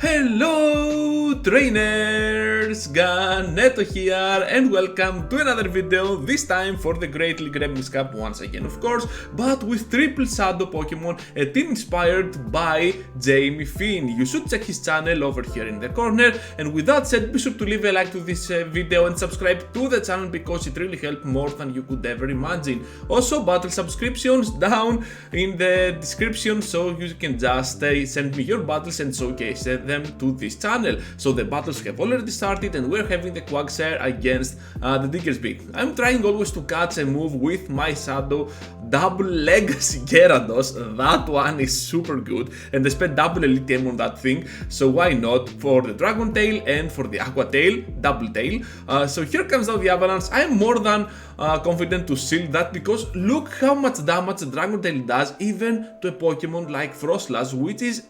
Hello trainers, Ganeto here and welcome to another video, this time for the Great League REMIX Cup once again of course, but with triple shadow Pokemon, a team inspired by Jamie Finn. You should check his channel over here in the corner, and with that said, be sure to leave a like to this video and subscribe to the channel because it really helped more than you could ever imagine. Also, battle subscriptions down in the description so you can just send me your battles and showcase them to this channel. So the battles have already started and we're having the Quagsire against the Diggersby. I'm trying always to catch a move with my Shadow double Legacy Gyarados. That one is super good and I spent double Elite M on that thing, so why not for the Dragon Tail and for the Aqua Tail, double tail. So here comes now the Avalanche. I am more than confident to seal that because look how much damage the Dragon Tail does even to a Pokemon like Frostlass, which is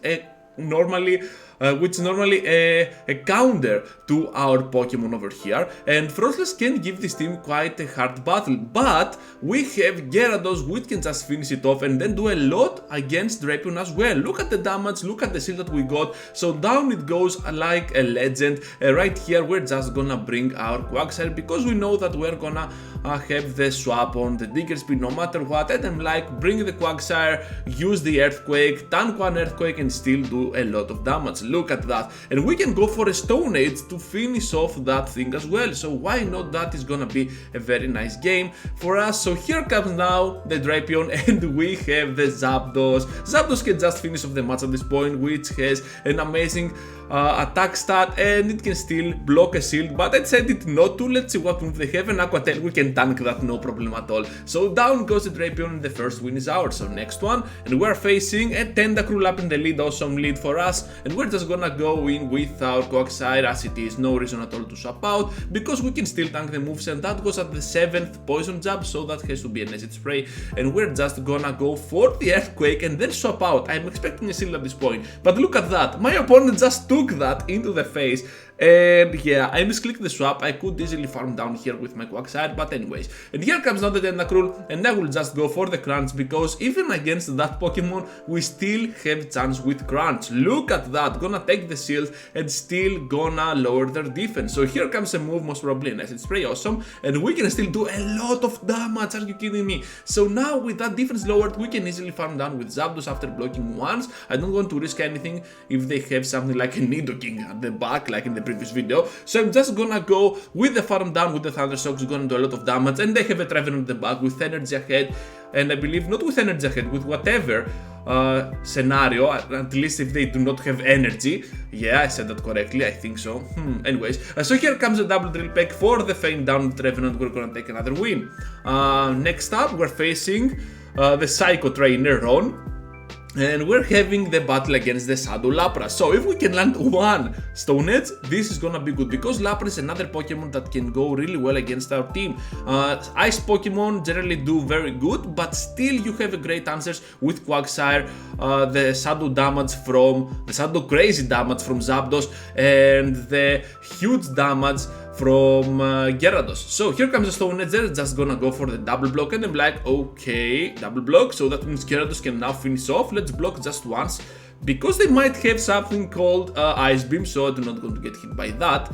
normally a counter to our Pokemon over here, and Frostlass can give this team quite a hard battle, but we have Gyarados which can just finish it off and then do a lot against Drapion as well. Look at the damage, look at the shield that we got, so down it goes like a legend. Right here we're just gonna bring our Quagsire because we know that we're gonna have the swap on the Diggersby no matter what, and I'm like, bring the Quagsire, use the Earthquake, tank one Earthquake and still do a lot of damage. Look at that, and we can go for a Stone Age to finish off that thing as well, so why not? That is gonna be a very nice game for us. So here comes now the Drapion and we have the Zapdos. Zapdos can just finish off the match at this point, which has an amazing attack stat and it can still block a shield, but I said it not to. Let's see what move they have. An Aqua Tail, we can tank that no problem at all. So down goes the Drapion and the first win is ours. So next one, and we're facing a Tentacruel up in the lead, awesome lead for us, and we're just gonna go in with our Quagsire as it is, no reason at all to swap out because we can still tank the moves, and that goes at the 7th poison jab, so that has to be an acid spray, and we're just gonna go for the Earthquake and then swap out. I'm expecting a shield at this point, but look at that, my opponent just took that into the face. And yeah, I misclicked the swap. I could easily farm down here with my Quagsire, but anyways. And here comes now the Tentacruel, and I will just go for the Crunch because even against that Pokemon, we still have chance with Crunch. Look at that, gonna take the shield and still gonna lower their defense. So here comes a move, most probably an acid spray, awesome, and we can still do a lot of damage. Are you kidding me? So now with that defense lowered, we can easily farm down with Zapdos after blocking once. I don't want to risk anything if they have something like a Nidoking at the back, like in the previous video, so I'm just gonna go with the farm down with the Thundershock, gonna do a lot of damage, and they have a Trevenant at the back with energy ahead, and I believe not with energy ahead, with whatever scenario, at least if they do not have energy. Yeah, I said that correctly, I think so. Anyways, so here comes a double Drill Peck for the Feint down with Trevenant. We're gonna take another win. Next up, we're facing the Psycho Trainer Ron, and we're having the battle against the Shadow Lapras. So if we can land one Stone Edge, this is gonna be good because Lapras is another Pokemon that can go really well against our team. Ice Pokemon generally do very good, but still you have a great answers with Quagsire, the Shadow damage from the Shadow crazy damage from Zapdos, and the huge damage from Gyarados. So here comes the Stone Edge, they're just gonna go for the double block, and I'm like, okay, double block, so that means Gyarados can now finish off. Let's block just once because they might have something called Ice Beam, so I'm not going to get hit by that.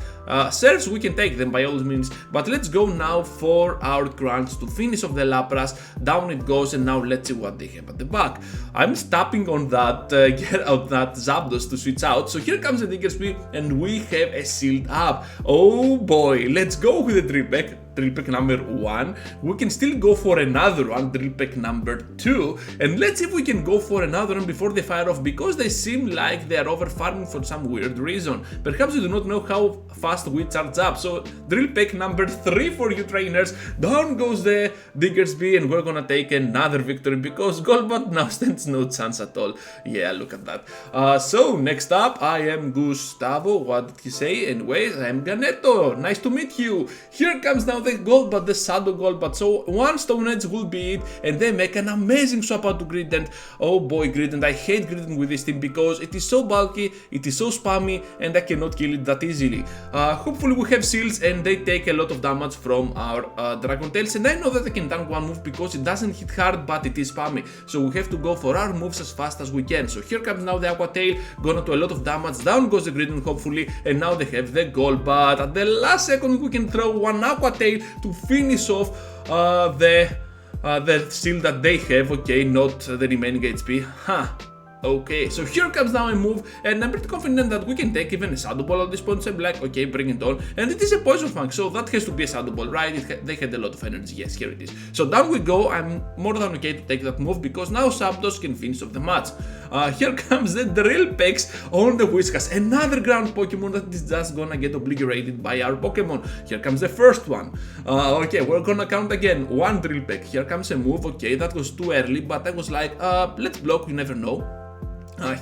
Surge, we can take them by all means, but let's go now for our Crunch to finish off the Lapras. Down it goes, and now let's see what they have at the back. I'm tapping on that that Zapdos to switch out. So here comes the Diggersby, and we have a shield up. Oh boy, let's go with the Drill Peck number 1. We can still go for another one, Drill Peck number 2, and let's see if we can go for another one before they fire off because they seem like they are over farming for some weird reason. Perhaps you do not know how fast we charge up. So Drill Peck number 3 for you trainers. Down goes the Diggersby, and we're gonna take another victory because Golbat now stands no chance at all. Yeah, look at that. So next up, I am Gustavo. What did he say? Anyways, I am Ganeto. Nice to meet you. Here comes now the Golbat, the Shadow Golbat. So one Stone Edge will be it, and they make an amazing swap out to Grident. Oh boy, Grident, I hate Grident with this team because it is so bulky, it is so spammy, and I cannot kill it that easily. Hopefully we have seals and they take a lot of damage from our Dragon Tails, and I know that I can tank one move because it doesn't hit hard but it is spammy, so we have to go for our moves as fast as we can. So here comes now the Aqua Tail, gonna do a lot of damage, down goes the Grident hopefully, and now they have the Golbat. At the last second we can throw one Aqua Tail to finish off the shield that they have. Okay, not the remaining HP. Okay, so here comes now a move, and I'm pretty confident that we can take even a Shadow Ball at this point, so I'm like, okay, bring it on, and it is a Poison Fang, so that has to be a Shadow Ball, right? They had a lot of energy, yes, here it is. So down we go, I'm more than okay to take that move, because now Zapdos can finish off the match. Here comes the Drill Pegs on the Whiskas, another ground Pokemon that is just gonna get obliterated by our Pokemon. Here comes the first one. Okay, we're gonna count again, one Drill Peg. Here comes a move, okay, that was too early, but I was like, let's block, you never know.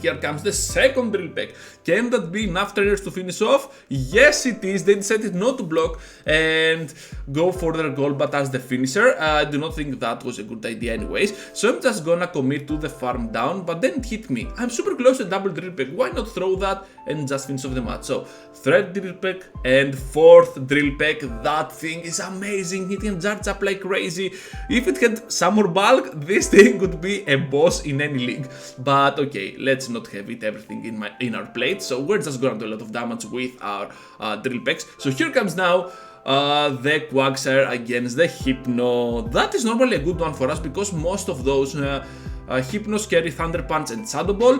Here comes the second Drill Peck. Can that be enough trainers to finish off? Yes, it is. They decided not to block and go for their Golbat as the finisher. I do not think that was a good idea anyways. So I'm just gonna commit to the farm down, but then it hit me. I'm super close to double Drill Peck. Why not throw that and just finish off the match? So third Drill Peck and fourth Drill Peck. That thing is amazing. It can charge up like crazy. If it had some more bulk, this thing would be a boss in any league. But okay, let's not have it everything in our plate, so we're just gonna do a lot of damage with our Drill Pecks. So here comes now the Quagsire against the Hypno. That is normally a good one for us because most of those Hypnos carry Thunder Punch and Shadow Ball.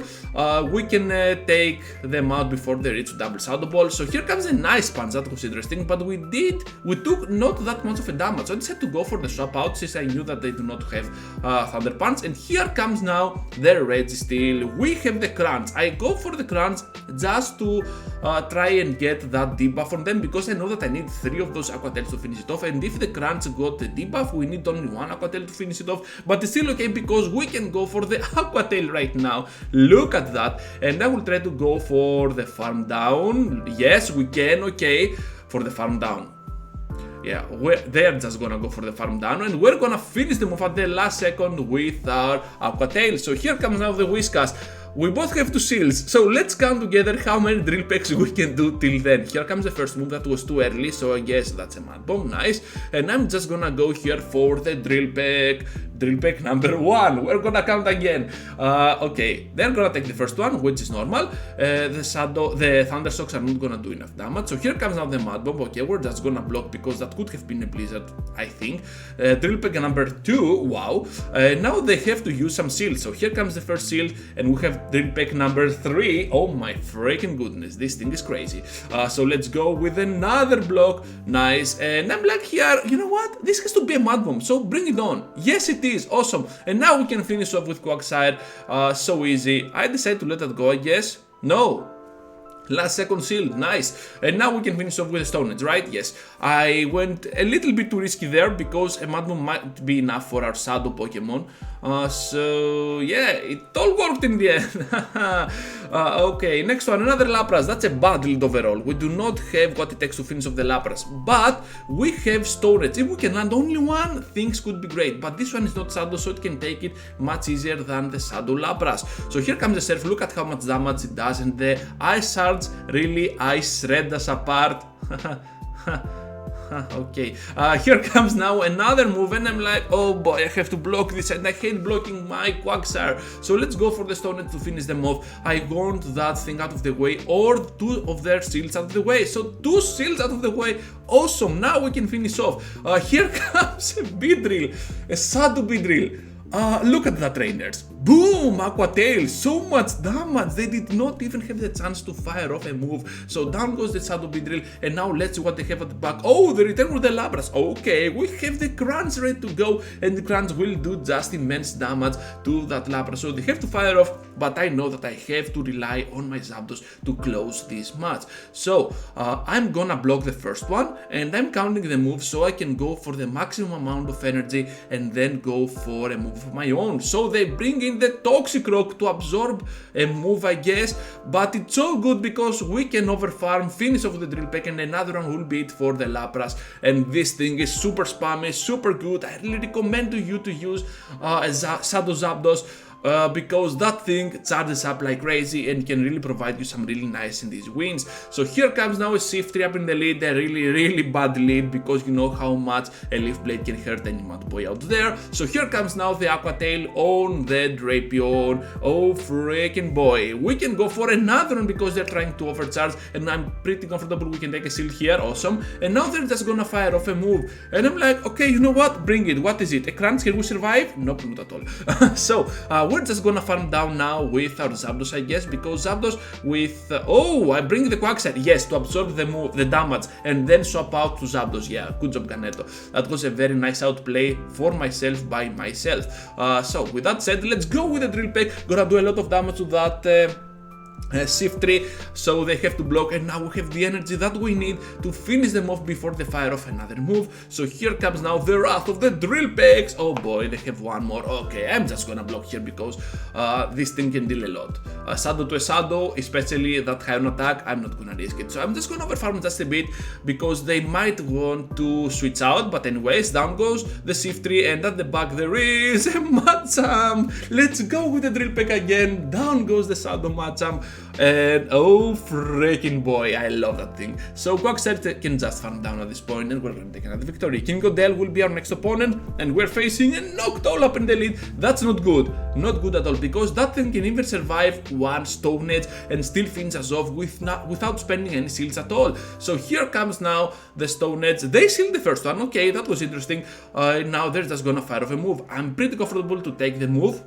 We can take them out before they reach double Shadow Ball. So here comes a nice punch, that was interesting, but we took not that much of a damage. So I decided to go for the swap out since I knew that they do not have Thunder Punch. And here comes now the Registeel. We have the Crunch. I go for the Crunch just to try and get that debuff from them because I know that I need 3 of those Aqua Tails to finish it off. And if the Crunch got the debuff, we need only 1 Aqua Tail to finish it off. But it's still okay because we can go for the Aqua Tail right now. Look at that. And I will try to go for the farm down. Yes, we can. Okay, for the farm down. Yeah, they're just gonna go for the farm down, and we're gonna finish them off at the last second with our Aqua Tail. So here comes now the Whiskas. We both have 2 seals, so let's count together how many Drill Pecks we can do till then. Here comes the first move, that was too early, so I guess that's a Mud Bomb, nice. And I'm just gonna go here for the Drill Peck. Drill Peck number 1, we're gonna count again. Okay, they're gonna take the first one, which is normal. The Thunder Shocks are not gonna do enough damage. So here comes now the Mud Bomb. Okay, we're just gonna block because that could have been a Blizzard, I think. Drill Peck number 2, wow. Now they have to use some seals. So here comes the first seal, and we have Drill Peck number 3. Oh my freaking goodness, this thing is crazy. So let's go with another block. Nice. And I'm like here, you know what? This has to be a Mud Bomb, so bring it on. Yes, it is. Awesome. And now we can finish off with Quagsire. So easy. I decided to let that go, I guess. No. Last second seal, nice. And now we can finish off with a Stone Edge, right? Yes. I went a little bit too risky there because a Mud Bomb might be enough for our Shadow Pokemon. So yeah, it all worked in the end. Okay, next one, another Lapras. That's a bad lead overall. We do not have what it takes to finish off the Lapras, but we have Stone Edge. If we can land only one, things could be great. But this one is not Shadow, so it can take it much easier than the Shadow Lapras. So here comes the Surf. Look at how much damage it does, and the Ice Shards really ice shred us apart. Okay, here comes now another move, and I'm like, oh boy, I have to block this, and I hate blocking my Quagsire. So let's go for the Stone Edge to finish them off. I want that thing out of the way, or 2 of their seals out of the way. So 2 seals out of the way. Awesome, now we can finish off. Here comes a Beedrill, a Shadow Beedrill. Look at that, trainers. Boom! Aqua Tail, so much damage. They did not even have the chance to fire off a move. So down goes the Shadow Beedrill, and now let's see what they have at the back. Oh, the return with the Lapras. Okay, we have the Crunch ready to go, and the Crunch will do just immense damage to that Lapras. So they have to fire off, but I know that I have to rely on my Zapdos to close this match. So I'm gonna block the first one, and I'm counting the moves so I can go for the maximum amount of energy and then go for a move of my own. So they bring in in the Toxic Rock to absorb a move, I guess, but it's so good because we can overfarm, finish off the Drill Peck, and another one will be it for the Lapras. And this thing is super spammy, super good. I really recommend to you to use Shadow Zapdos. Because that thing charges up like crazy and can really provide you some really nice in these wins. So here comes now a Shift 3 up in the lead, a really bad lead because you know how much a Leaf Blade can hurt any Mud Boy out there. So here comes now the Aqua Tail on the Drapion. Oh freaking boy, we can go for another one because they're trying to overcharge, and I'm pretty comfortable we can take a shield here, awesome. And now they're just gonna fire off a move, and I'm like, okay, you know what, bring it. What is it, a crunch? Can we survive? Nope, not at all. So we're just gonna farm down now with our Zapdos, I guess, because Zapdos with oh, I bring the Quagsire, yes, to absorb the move, the damage, and then swap out to Zapdos. Yeah, good job, Ganeto. That was a very nice outplay for myself by myself. So with that said, let's go with the Drill Peck. Gonna do a lot of damage to that Shift 3, so they have to block, and now we have the energy that we need to finish them off before they fire off another move. So here comes now the wrath of the Drill Pecks. Oh boy, they have one more. Okay, I'm just gonna block here because this thing can deal a lot. Shadow to a Shadow, especially that high on attack, I'm not gonna risk it. So I'm just gonna overfarm just a bit because they might want to switch out, but anyways, down goes the Shift 3, and at the back there is a Machamp. Let's go with the Drill Peck again. Down goes the Shadow Machamp. And oh freaking boy, I love that thing. So Quagsire can just farm down at this point, and we're gonna take another victory. King Odell will be our next opponent, and we're facing a Noctowl up in the lead. That's not good, not good at all, because that thing can even survive one Stone Edge and still finish us off without spending any shields at all. So here comes now the Stone Edge. They sealed the first one, okay, that was interesting. Now they're just gonna fire off a move. I'm pretty comfortable to take the move.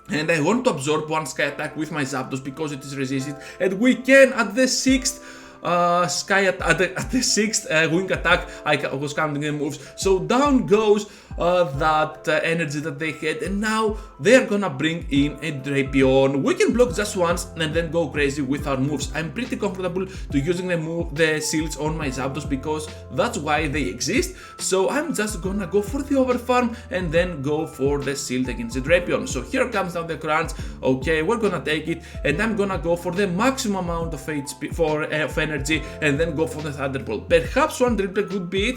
And I want to absorb one Sky Attack with my Zapdos because it is resisted, and we can at the 6th at the 6th wing attack. I was counting the moves, so down goes that energy that they had, and now they're gonna bring in a Drapion. We can block just once and then go crazy with our moves. I'm pretty comfortable to using the shields on my Zapdos because that's why they exist. So I'm just gonna go for the overfarm and then go for the shield against the Drapion. So here comes now the crunch. Okay, we're gonna take it, and I'm gonna go for the maximum amount of HP of energy, and then go for the Thunderbolt. Perhaps one Drill Peck would be it,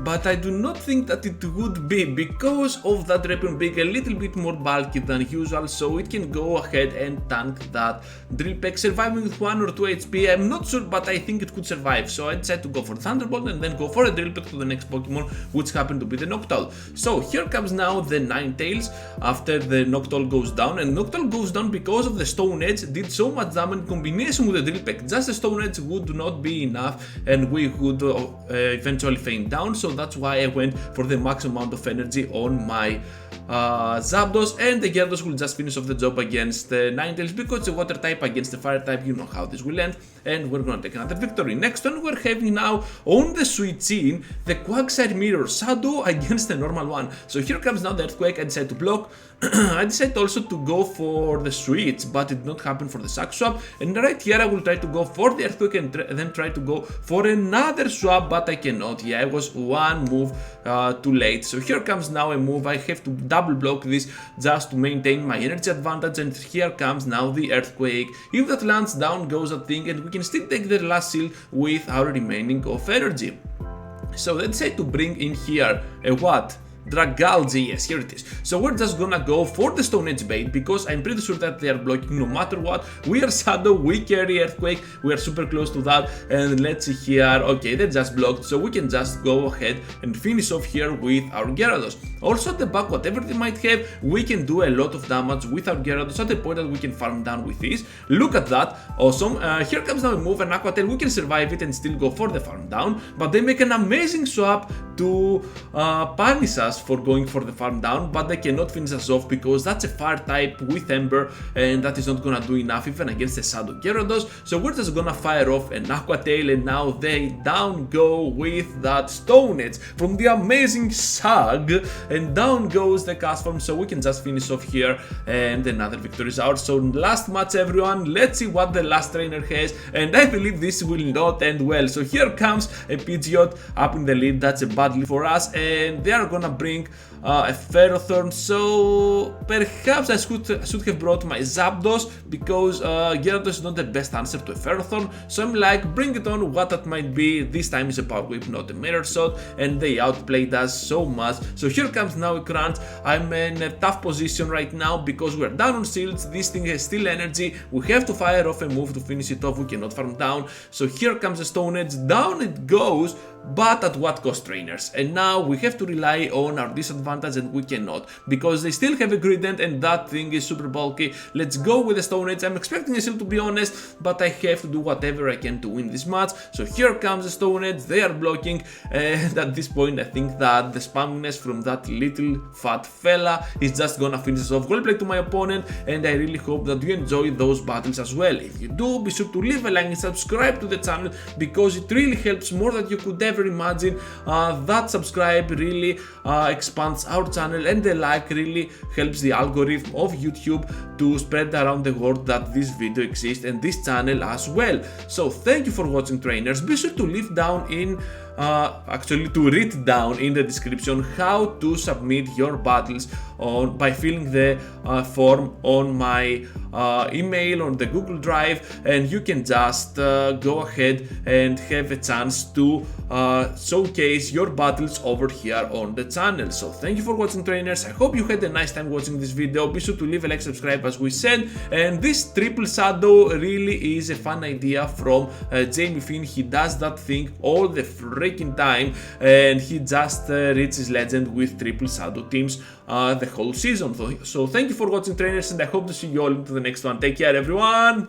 but I do not think that it would be because of that Drapion being a little bit more bulky than usual, so it can go ahead and tank that Drill Peck, surviving with 1 or 2 HP. I'm not sure, but I think it could survive, so I decided to go for Thunderbolt and then go for a Drill Peck to the next Pokemon, which happened to be the Noctowl. So here comes now the Ninetales after the Noctowl goes down, and Noctowl goes down because of the Stone Edge. Did so much damage in combination with the Drill Peck. Just the Stone Edge would not be enough, and we would eventually faint down. So that's why I went for the max amount of energy on my Zapdos, and the Gyarados will just finish off the job against the Ninetales because it's a water type against the fire type. You know how this will end, and we're gonna take another victory. Next one, we're having now on the switch in the Quagsire Mirror Shadow against the normal one. So here comes now the Earthquake. I decided to block. I decided also to go for the switch, but it did not happen for the Sack Swap, and right here I will try to go for the Earthquake and then try to go for another swap, but I cannot. Yeah, I was one move too late. So here comes now a move. I have to double block this just to maintain my energy advantage, and here comes now the Earthquake. If that lands, down goes that thing, and we can still take the last shield with our remaining of energy. So let's say to bring in here a what? Dragalge, yes, here it is. So we're just gonna go for the Stone Edge bait because I'm pretty sure that they are blocking no matter what. We are Shadow, we carry Earthquake, we are super close to that, and let's see here. Okay, they just blocked, so we can just go ahead and finish off here with our Gyarados. Also at the back, whatever they might have, we can do a lot of damage with our Gyarados at the point that we can farm down with this. Look at that, awesome. Here comes now a move, an Aqua Tail. We can survive it and still go for the farm down, but they make an amazing swap to punish us for going for the farm down, but they cannot finish us off because that's a fire type with Ember, and that is not gonna do enough even against the Shadow Gyarados. So we're just gonna fire off an Aqua Tail, and now they down go with that Stone Edge from the amazing Sag, and down goes the Castform, so we can just finish off here, and another victory is ours. So last match, everyone, let's see what the last trainer has, and I believe this will not end well. So here comes a Pidgeot up in the lead. That's a bad lead for us, and they are gonna bring a Ferrothorn, so perhaps I should have brought my Zapdos, because Gyarados is not the best answer to a Ferrothorn, so I'm like, bring it on, what that might be. This time is a Power Whip, not a Mirror Shot, and they outplayed us so much. So here comes now a crunch. I'm in a tough position right now because we're down on shields, this thing has still energy, we have to fire off a move to finish it off, we cannot farm down. So here comes a Stone Edge, down it goes, but at what cost, trainers? And now we have to rely on our disadvantage, and we cannot, because they still have a Grident and that thing is super bulky. Let's go with the Stone Edge. I'm expecting a shield, to be honest, but I have to do whatever I can to win this match. So here comes the Stone Edge, they are blocking, and at this point I think that the spamminess from that little fat fella is just gonna finish us off. Well played to my opponent, and I really hope that you enjoy those battles as well. If you do, be sure to leave a like and subscribe to the channel, because it really helps more than you could ever imagine. That subscribe really expands our channel, and the like really helps the algorithm of YouTube to spread around the world that this video exists and this channel as well. So thank you for watching, trainers. Be sure to leave down in to read down in the description how to submit your battles by filling the form on my email on the Google Drive, and you can just go ahead and have a chance to showcase your battles over here on the channel. So thank you for watching, trainers. I hope you had a nice time watching this video. Be sure to leave a like, subscribe as we said, and this triple shadow really is a fun idea from Jamie Finn. He does that thing all the freaking time, and he just reaches legend with triple shadow teams the whole season. So thank you for watching, trainers, and I hope to see you all into the next one. Take care, everyone.